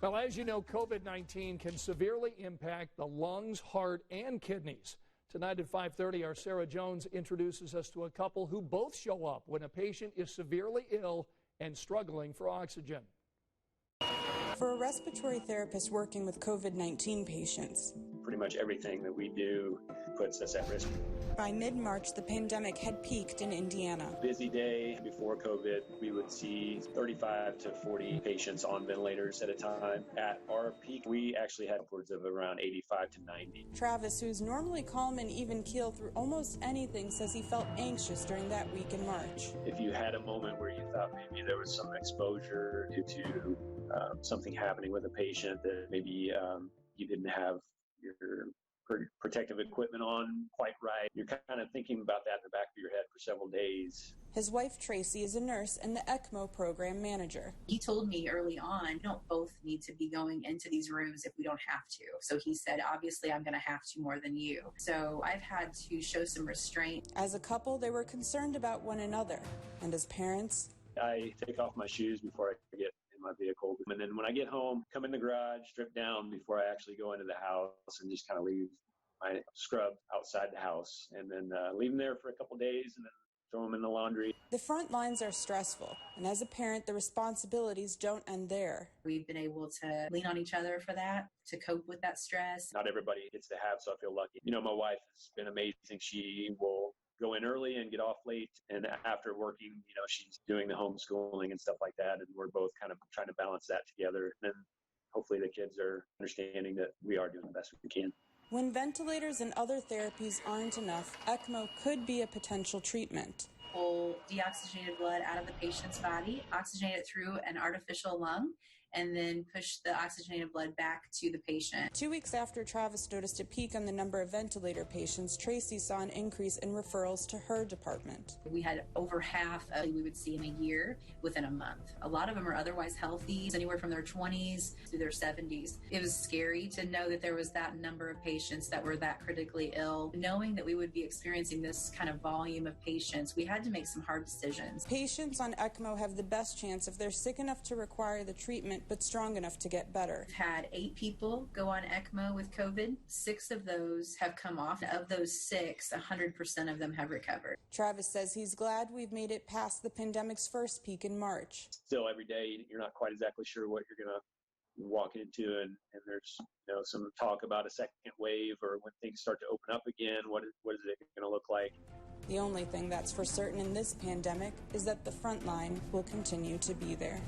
Well, as you know, COVID-19 can severely impact the lungs, heart, and kidneys. Tonight at 5:30, our Sarah Jones introduces us to a couple who both show up when a patient is severely ill and struggling for oxygen. For a respiratory therapist working with COVID-19 patients, pretty much everything that we do puts us at risk. By mid-March, the pandemic had peaked in Indiana. Busy day before COVID, we would see 35 to 40 patients on ventilators at a time. At our peak, we actually had upwards of around 85 to 90. Travis, who's normally calm and even keel through almost anything, says he felt anxious during that week in March. If you had a moment where you thought maybe there was some exposure due to something happening with a patient, that maybe you didn't have your protective equipment on quite right, you're kind of thinking about that in the back of your head for several days. His wife, Tracy, is a nurse and the ECMO program manager. He told me early on, we don't both need to be going into these rooms if we don't have to. So he said, obviously, I'm going to have to more than you. So I've had to show some restraint. As a couple, they were concerned about one another. And as parents, I take off my shoes before I get in my vehicle. And then when I get home, come in the garage, strip down before I actually go into the house, and just kind of leave my scrub outside the house, and then leave them there for a couple days and then throw them in the laundry. The front lines are stressful, and as a parent, the responsibilities don't end there. We've been able to lean on each other for that, to cope with that stress. Not everybody gets to have, so I feel lucky. You know, my wife has been amazing. She will go in early and get off late, and after working, you know, she's doing the homeschooling and stuff like that, and we're both kind of trying to balance that together. And then hopefully the kids are understanding that we are doing the best we can. When ventilators and other therapies aren't enough, ECMO could be a potential treatment. Pull deoxygenated blood out of the patient's body, oxygenate it through an artificial lung, and then push the oxygenated blood back to the patient. 2 weeks after Travis noticed a peak on the number of ventilator patients, Tracy saw an increase in referrals to her department. We had over half of we would see in a year within a month. A lot of them are otherwise healthy, anywhere from their 20s to their 70s. It was scary to know that there was that number of patients that were that critically ill. Knowing that we would be experiencing this kind of volume of patients, we had to make some hard decisions. Patients on ECMO have the best chance if they're sick enough to require the treatment but strong enough to get better. We've had 8 people go on ECMO with COVID. 6 of those have come off. Of those 6, 100% of them have recovered. Travis says he's glad we've made it past the pandemic's first peak in March. Still, every day, you're not quite exactly sure what you're going to walk into, and there's, you know, some talk about a second wave, or when things start to open up again, what is it going to look like? The only thing that's for certain in this pandemic is that the front line will continue to be there.